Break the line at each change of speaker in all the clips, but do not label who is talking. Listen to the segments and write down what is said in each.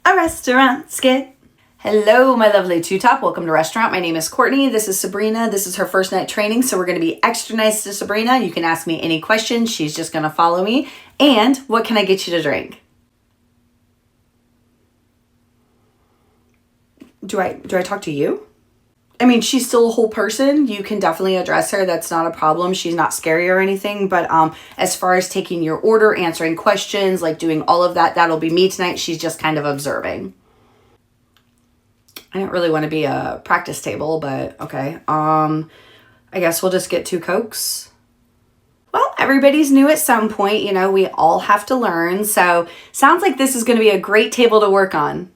A restaurant skit. Hello, my lovely two-top. Welcome to Restaurant. My name is Courtney. This is Sabrina. This is her first night training, so we're going to be extra nice to Sabrina. You can ask me any questions. She's just going to follow me. And what can I get you to drink? Do I talk to you? I mean, she's still a whole person. You can definitely address her. That's not a problem. She's not scary or anything. But as far as taking your order, answering questions, like doing all of that, that'll be me tonight. She's just kind of observing. I didn't really want to be a practice table, but okay. I guess we'll just get 2 Cokes. Well, everybody's new at some point. You know, we all have to learn. So sounds like this is going to be a great table to work on.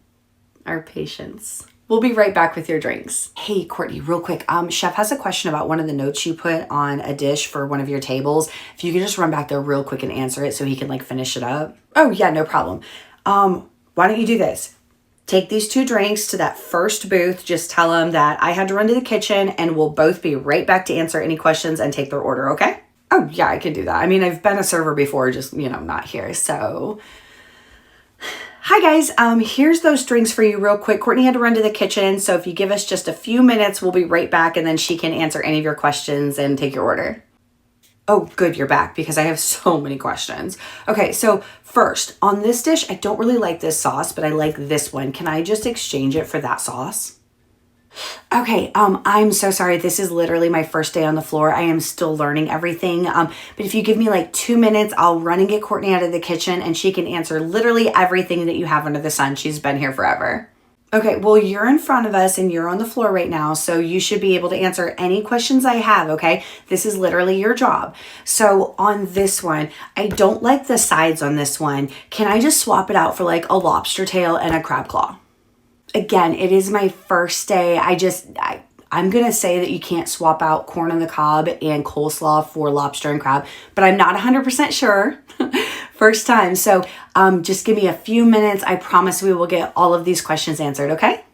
Our patience. We'll be right back with your drinks. Hey, Courtney, real quick. Chef has a question about one of the notes you put on a dish for one of your tables. If you could just run back there real quick and answer it so he can like finish it up. Oh yeah, no problem. Why don't you do this? Take these 2 drinks to that first booth. Just tell them that I had to run to the kitchen and we'll both be right back to answer any questions and take their order, okay? Oh yeah, I can do that. I mean, I've been a server before, just, you know, not here, so... Hi guys, here's those drinks for you real quick. Courtney had to run to the kitchen, so if you give us just a few minutes, we'll be right back and then she can answer any of your questions and take your order. Oh, good, you're back because I have so many questions. Okay, so first, on this dish, I don't really like this sauce, but I like this one. Can I just exchange it for that sauce? Okay, I'm so sorry. This is literally my first day on the floor. I am still learning everything. But if you give me like 2 minutes, I'll run and get Courtney out of the kitchen and she can answer literally everything that you have under the sun. She's been here forever. Okay, well, you're in front of us and you're on the floor right now, so you should be able to answer any questions I have, okay? This is literally your job. So on this one, I don't like the sides on this one. Can I just swap it out for like a lobster tail and a crab claw? Again, it is my first day. I'm going to say that you can't swap out corn on the cob and coleslaw for lobster and crab, but I'm not 100% sure. First time. So just give me a few minutes. I promise we will get all of these questions answered, okay?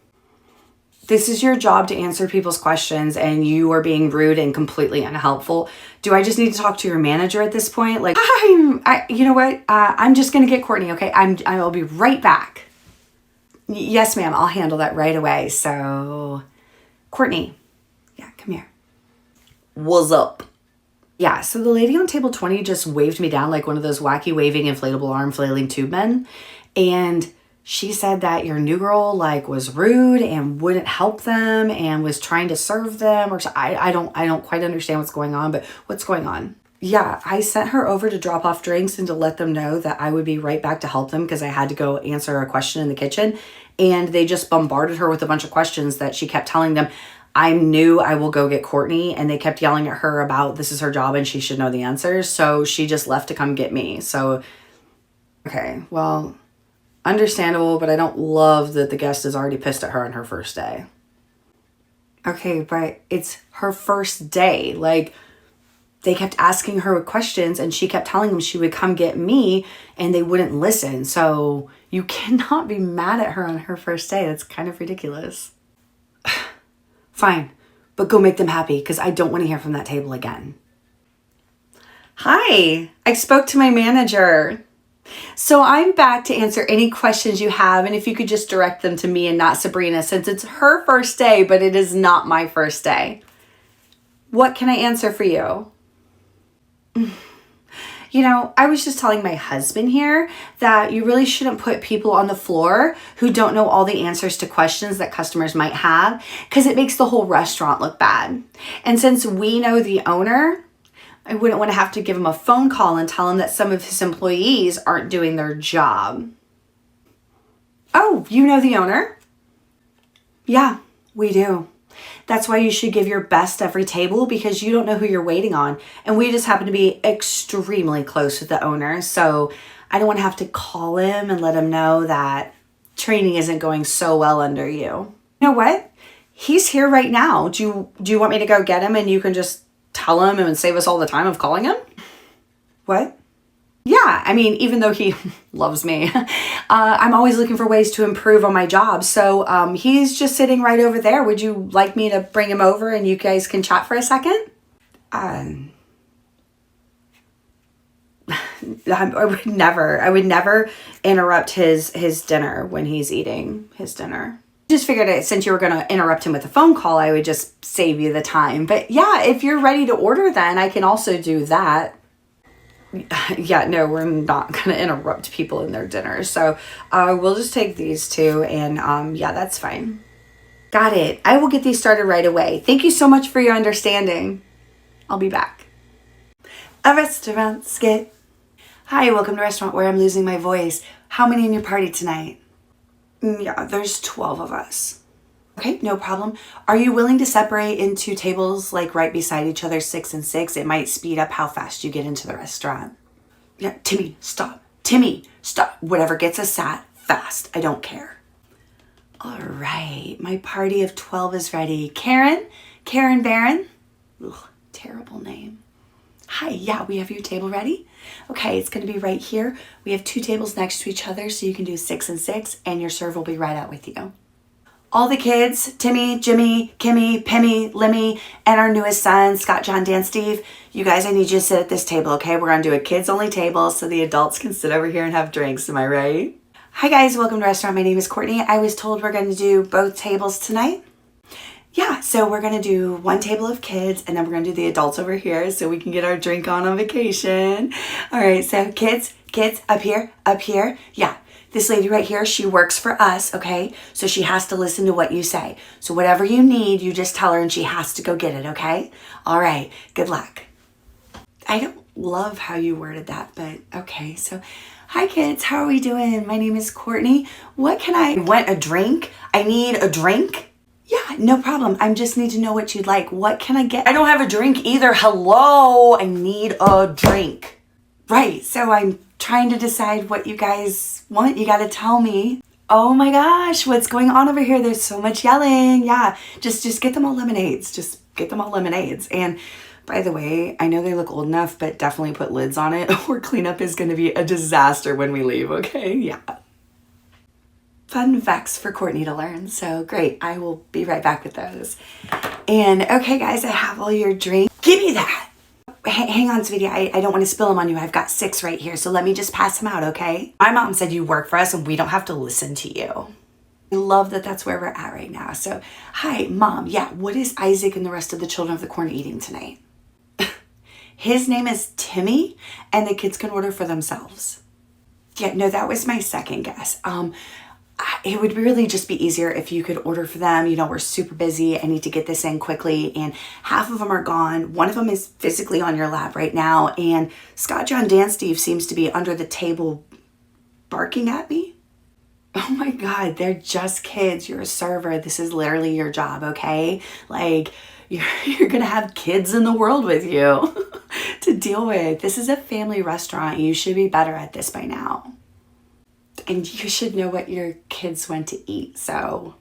This is your job to answer people's questions and you are being rude and completely unhelpful. Do I just need to talk to your manager at this point? Like, you know what? I'm just going to get Courtney, okay? I'll be right back. Yes, ma'am. I'll handle that right away. So, Courtney. Yeah, come here. What's up? Yeah, so the lady on table 20 just waved me down like one of those wacky waving inflatable arm flailing tube men. And she said that your new girl like was rude and wouldn't help them and was trying to serve them. Or I don't quite understand what's going on, but what's going on? Yeah, I sent her over to drop off drinks and to let them know that I would be right back to help them because I had to go answer a question in the kitchen. And they just bombarded her with a bunch of questions that she kept telling them, I'm new, I will go get Courtney. And they kept yelling at her about this is her job and she should know the answers. So she just left to come get me. So, okay, well, understandable, but I don't love that the guest is already pissed at her on her first day. Okay, but it's her first day. Like, they kept asking her questions and she kept telling them she would come get me and they wouldn't listen. So you cannot be mad at her on her first day. That's kind of ridiculous. Fine, but go make them happy because I don't want to hear from that table again. Hi, I spoke to my manager. So I'm back to answer any questions you have. And if you could just direct them to me and not Sabrina since it's her first day, but it is not my first day. What can I answer for you? You know, I was just telling my husband here that you really shouldn't put people on the floor who don't know all the answers to questions that customers might have because it makes the whole restaurant look bad. And since we know the owner, I wouldn't want to have to give him a phone call and tell him that some of his employees aren't doing their job. Oh, you know the owner? Yeah, we do. That's why you should give your best every table because you don't know who you're waiting on. And we just happen to be extremely close with the owner. So I don't want to have to call him and let him know that training isn't going so well under you. You know what? He's here right now. Do you want me to go get him and you can just tell him and save us all the time of calling him? What? Yeah, I mean, even though he loves me, I'm always looking for ways to improve on my job. So he's just sitting right over there. Would you like me to bring him over and you guys can chat for a second? I would never interrupt his dinner when he's eating his dinner. Just figured it, since you were going to interrupt him with a phone call, I would just save you the time. But yeah, if you're ready to order, then I can also do that. Yeah, no, we're not going to interrupt people in their dinner. So we'll just take these two, and yeah, that's fine. Got it. I will get these started right away. Thank you so much for your understanding. I'll be back. A restaurant skit. Hi, welcome to Restaurant Where I'm Losing My Voice. How many in your party tonight? Yeah, there's 12 of us. Okay, no problem. Are you willing to separate into tables like right beside each other, 6 and 6? It might speed up how fast you get into the restaurant. Yeah, Timmy, stop. Timmy, stop. Whatever gets us sat, fast. I don't care. All right, my party of 12 is ready. Karen Barron. Ugh, terrible name. Hi, yeah, we have your table ready. Okay, it's gonna be right here. We have 2 tables next to each other, so you can do 6 and 6, and your serve will be right out with you. All the kids, Timmy, Jimmy, Kimmy, Pimmy, Limmy, and our newest son, Scott, John, Dan, Steve, you guys, I need you to sit at this table, okay? We're gonna do a kids-only table so the adults can sit over here and have drinks, am I right? Hi guys, welcome to Restaurant. My name is Courtney. I was told we're gonna do both tables tonight. Yeah, so we're gonna do 1 table of kids, and then we're gonna do the adults over here so we can get our drink on vacation. All right, so kids, up here. Yeah, this lady right here, she works for us, okay? So she has to listen to what you say. So whatever you need, you just tell her and she has to go get it, okay? All right, good luck. I don't love how you worded that, but okay. So, hi kids, how are we doing? My name is Courtney. What can I want a drink? I need a drink? Yeah, no problem. I just need to know what you'd like. What can I get? I don't have a drink either. Hello, I need a drink. Right, so I'm trying to decide what you guys want. You gotta tell me. Oh my gosh, what's going on over here? There's so much yelling. Yeah, just get them all lemonades. Just get them all lemonades. And by the way, I know they look old enough, but definitely put lids on it or cleanup is gonna be a disaster when we leave, okay? Yeah. Fun facts for Courtney to learn. So great, I will be right back with those. And okay guys, I have all your drinks. Give me that. Hang on, sweetie, I don't want to spill them on you. I've got 6 right here, so let me just pass them out, okay? My mom said you work for us and we don't have to listen to you. I love that that's where we're at right now. So, hi, Mom. Yeah, what is Isaac and the rest of the children of the corn eating tonight? His name is Timmy, and the kids can order for themselves. Yeah, no, that was my second guess. It would really just be easier if you could order for them. You know, we're super busy. I need to get this in quickly. And half of them are gone. One of them is physically on your lap right now. And Scott, John, Dan, Steve seems to be under the table barking at me. Oh my God, they're just kids. You're a server. This is literally your job, okay? Like, you're gonna have kids in the world with you to deal with. This is a family restaurant. You should be better at this by now. And you should know what your kids want to eat. So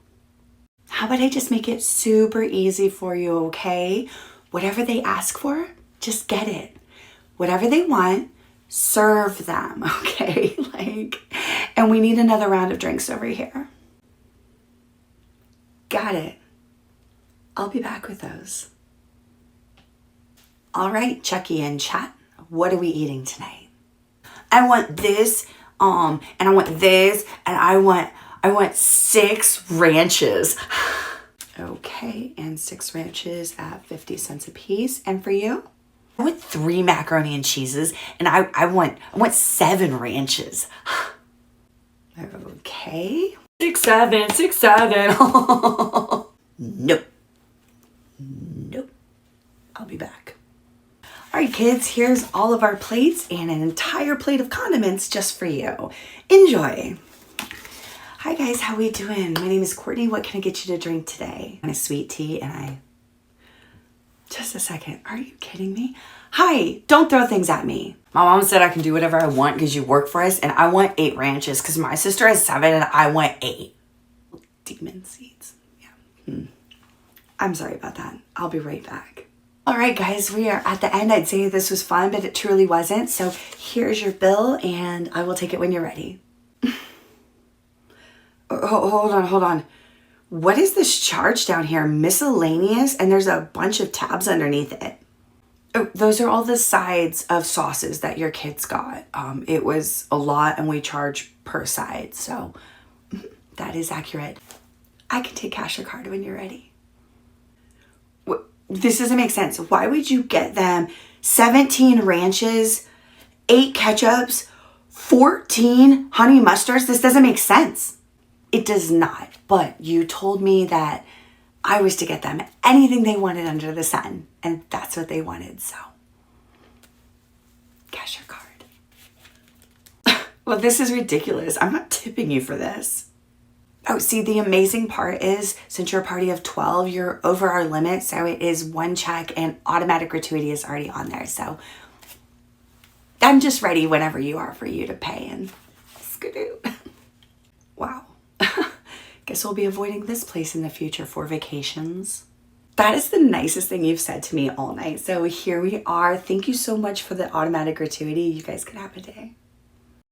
how about I just make it super easy for you, okay? Whatever they ask for, just get it. Whatever they want, serve them, okay? And we need another round of drinks over here. Got it. I'll be back with those. All right, Chucky and chat. What are we eating tonight? I want this. And I want this, and I want 6 ranches. Okay, and 6 ranches at 50 cents a piece. And for you? I want 3 macaroni and cheeses, and I want 7 ranches. Okay. 6, 7, 6, 7. Nope. I'll be back. All right, kids, here's all of our plates and an entire plate of condiments just for you. Enjoy. Hi, guys. How we doing? My name is Courtney. What can I get you to drink today? And a sweet tea, Just a second. Are you kidding me? Hi, don't throw things at me. My mom said I can do whatever I want because you work for us, and I want 8 ranches because my sister has 7 and I want 8. Demon seeds. Yeah. I'm sorry about that. I'll be right back. All right, guys, we are at the end. I'd say this was fun, but it truly wasn't. So here's your bill, and I will take it when you're ready. Hold on. What is this charge down here? Miscellaneous, and there's a bunch of tabs underneath it. Oh, those are all the sides of sauces that your kids got. It was a lot and we charge per side. So that is accurate. I can take cash or card when you're ready. This doesn't make sense. Why would you get them 17 ranches, 8 ketchups, 14 honey mustards? This doesn't make sense. It does not. But you told me that I was to get them anything they wanted under the sun. And that's what they wanted. So cash or card. Well, this is ridiculous. I'm not tipping you for this. Oh, see, the amazing part is since you're a party of 12, you're over our limit. So it is 1 check and automatic gratuity is already on there. So I'm just ready whenever you are for you to pay and skidoo. Wow. Guess we'll be avoiding this place in the future for vacations. That is the nicest thing you've said to me all night. So here we are. Thank you so much for the automatic gratuity. You guys can have a day.